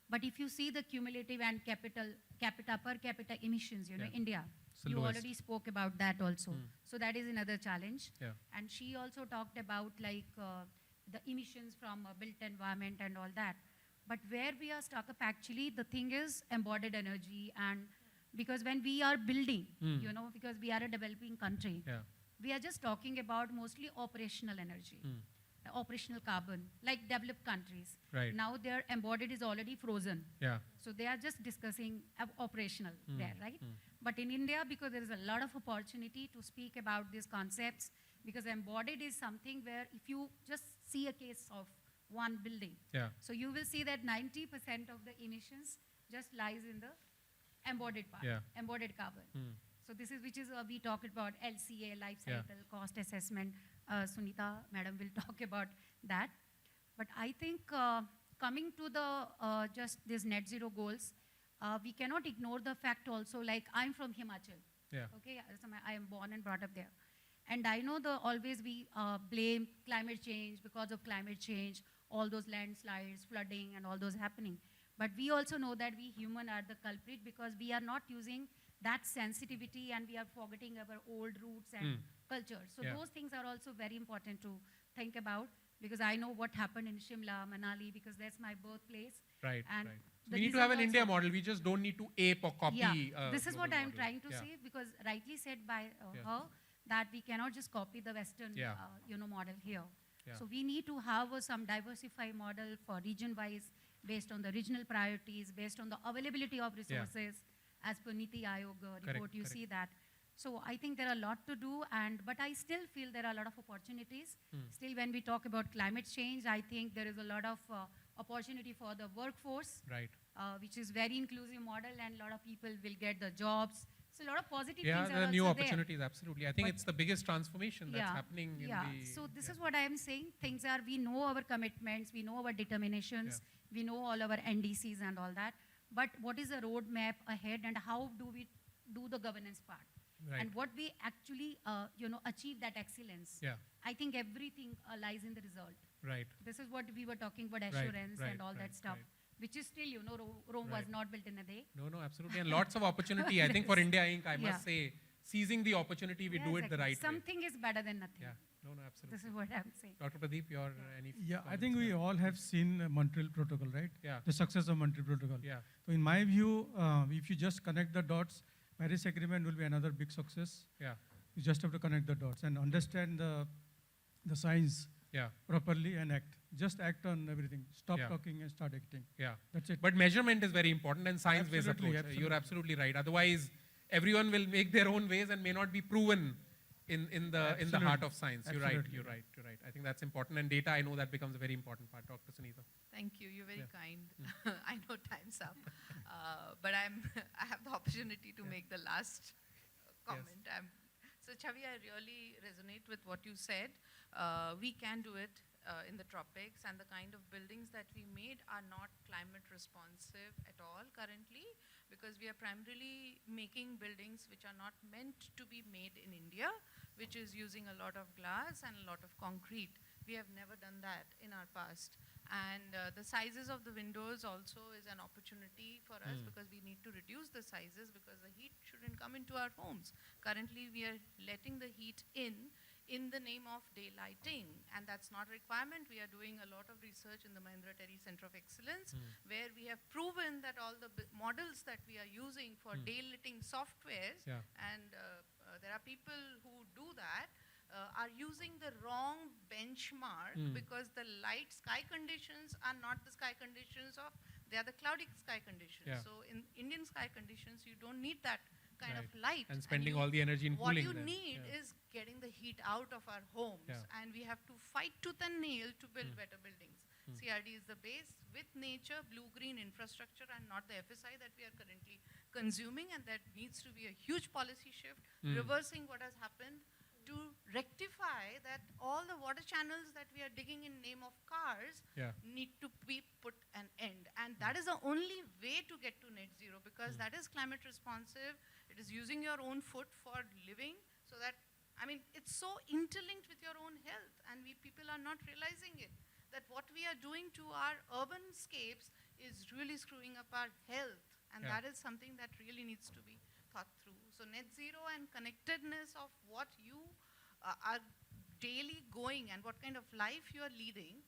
But if you see the cumulative and per capita emissions, India, you already spoke about that also. So that is another challenge. And she also talked about the emissions from built environment and all that. But where we are stuck up, actually, the thing is embodied energy. And because when we are building, because we are a developing country, we are just talking about mostly operational energy, operational carbon, like developed countries. Right. Now their embodied is already frozen. Yeah. So they are just discussing operational there, right? But in India, because there is a lot of opportunity to speak about these concepts, because embodied is something where if you just see a case of one building, so you will see that 90% of the emissions just lies in the embodied part, embodied carbon. So this is which is we talked about LCA, life cycle cost assessment. Sunita madam will talk about that. But I think coming to the just these net zero goals, we cannot ignore the fact also, like I'm from Himachal. Okay, so I am born and brought up there. And I know always we blame climate change, because of climate change, all those landslides, flooding and all those happening. But we also know that we human are the culprit, because we are not using that sensitivity and we are forgetting our old roots and culture. So those things are also very important to think about, because I know what happened in Shimla, Manali, because that's my birthplace. Right, and right. We need to have an India model. We just don't need to ape or copy. Yeah, this is what I'm trying to say, because rightly said by her, that we cannot just copy the Western model here. So we need to have some diversified model for region-wise, based on the regional priorities, based on the availability of resources, as per Niti Aayog report, you see that. So I think there are a lot to do, but I still feel there are a lot of opportunities. Still, when we talk about climate change, I think there is a lot of opportunity for the workforce, which is very inclusive model, and a lot of people will get the jobs. So a lot of positive things are there are new also opportunities, absolutely. I think it's the biggest transformation that's happening in the... So this is what I am saying. Things are, we know our commitments, we know our determinations, we know all our NDCs and all that. But what is the roadmap ahead, and how do we do the governance part? And what we actually, achieve that excellence. I think everything lies in the result. This is what we were talking about, assurance and all that stuff. Which is still, Rome was not built in a day. No, absolutely. And lots of opportunity. I think for India Inc., I must say, seizing the opportunity, we do it the right way. Something is better than nothing. No, absolutely. This is what I'm saying. Dr. Pradeep, your any I think we all have seen Montreal Protocol, right? The success of Montreal Protocol. So in my view, if you just connect the dots, Paris Agreement will be another big success. You just have to connect the dots and understand the science properly and act. Just act on everything. Stop talking and start acting. That's it. But measurement is very important, and science-based approach. Absolutely. You're absolutely right. Otherwise, everyone will make their own ways and may not be proven in the heart of science. You're right. I think that's important. And data, I know that becomes a very important part. Dr. Sunita. Thank you. You're very kind. I know time's up, but I have the opportunity to make the last comment. So Chhavi, I really resonate with what you said. We can do it in the tropics, and the kind of buildings that we made are not climate responsive at all currently, because we are primarily making buildings which are not meant to be made in India, which is using a lot of glass and a lot of concrete. We have never done that in our past. And the sizes of the windows also is an opportunity for us, because we need to reduce the sizes, because the heat shouldn't come into our homes. Currently, we are letting the heat in in the name of daylighting, and that's not a requirement. We are doing a lot of research in the Mahindra Center of Excellence, where we have proven that all the models that we are using for daylighting softwares, and there are people who do that, are using the wrong benchmark because the light sky conditions are not the sky conditions of, they are the cloudy sky conditions. So in Indian sky conditions, you don't need that kind of light. And spending all the energy in what cooling. What you need is getting the heat out of our homes, and we have to fight tooth and nail to build better buildings. CRD is the base with nature, blue-green infrastructure, and not the FSI that we are currently consuming, and that needs to be a huge policy shift, reversing what has happened to rectify that all the water channels that we are digging in name of cars need to be put an end. And that is the only way to get to net zero, because that is climate responsive. It is using your own food for living, so that, I mean, it's so interlinked with your own health, and people are not realizing it, that what we are doing to our urban scapes is really screwing up our health, and that is something that really needs to be thought through. So net zero and connectedness of what you are daily going and what kind of life you are leading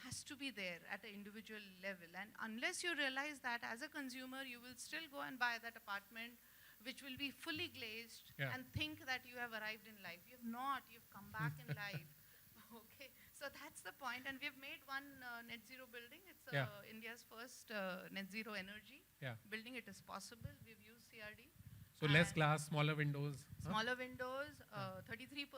has to be there at an individual level. And unless you realize that as a consumer, you will still go and buy that apartment which will be fully glazed and think that you have arrived in life. You have not, you've come back in life. Okay, so that's the point. And we've made one net zero building. It's India's first net zero energy building. It is possible. We've used CRD. So less glass, smaller windows. Smaller windows, 33%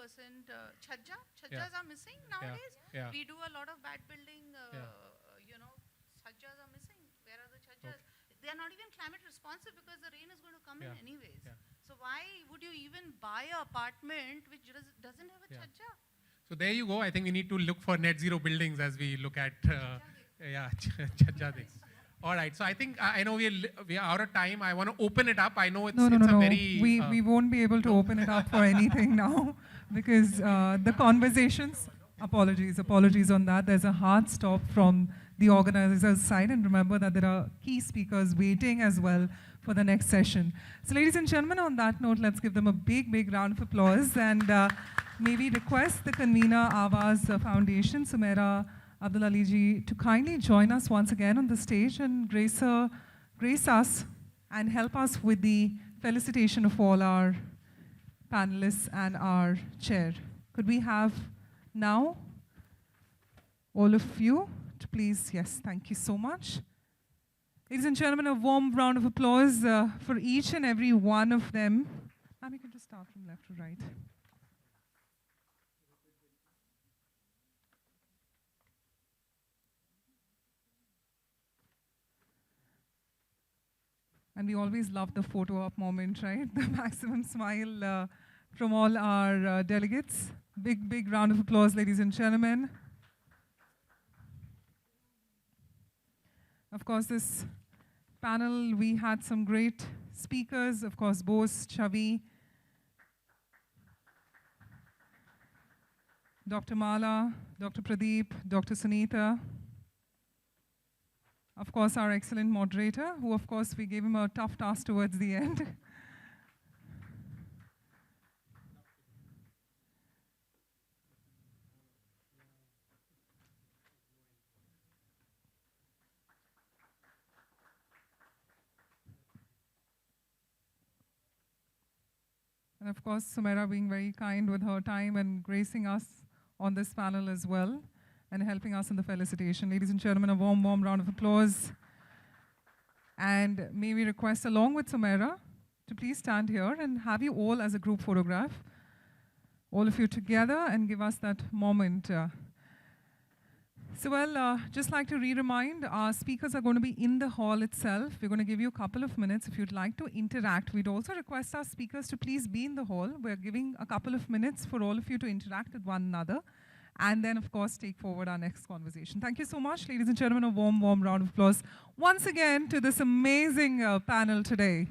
Chhajjas are missing nowadays. We do a lot of bad building, you know, Chhajjas are missing. Where are the Chhajjas? They are not even climate responsive because the rain is going to come in anyways. So why would you even buy an apartment which doesn't have a Chhajja? So there you go. I think we need to look for net zero buildings as we look at Chhajja things. All right. So I think I know we are out of time. I want to open it up. I know it's a very we won't be able to open it up for anything now, because the conversations. Apologies on that. There's a hard stop from the organizer's side, and remember that there are key speakers waiting as well for the next session. So ladies and gentlemen, on that note, let's give them a big round of applause, and maybe request the convener, Awaaz Foundation, Sumaira Abdulali ji, to kindly join us once again on the stage and grace us and help us with the felicitation of all our panelists and our chair. Could we have now all of you to please, yes, thank you so much. Ladies and gentlemen, a warm round of applause for each and every one of them. Ma'am, you can just start from left to right. And we always love the photo op moment, right? The maximum smile from all our delegates. Big round of applause, ladies and gentlemen. Of course, this panel, we had some great speakers. Of course, Bose, Chhavi, Dr. Mala, Dr. Pradeep, Dr. Sunita. Of course, our excellent moderator, who, of course, we gave him a tough task towards the end. And of course, Sumaira being very kind with her time and gracing us on this panel as well, and helping us in the felicitation. Ladies and gentlemen, a warm round of applause. And may we request, along with Sumaira, to please stand here and have you all as a group photograph. All of you together and give us that moment. Just like to re-remind, our speakers are going to be in the hall itself. We're going to give you a couple of minutes if you'd like to interact. We'd also request our speakers to please be in the hall. We're giving a couple of minutes for all of you to interact with one another, and then, of course, take forward our next conversation. Thank you so much, ladies and gentlemen. A warm round of applause once again to this amazing panel today.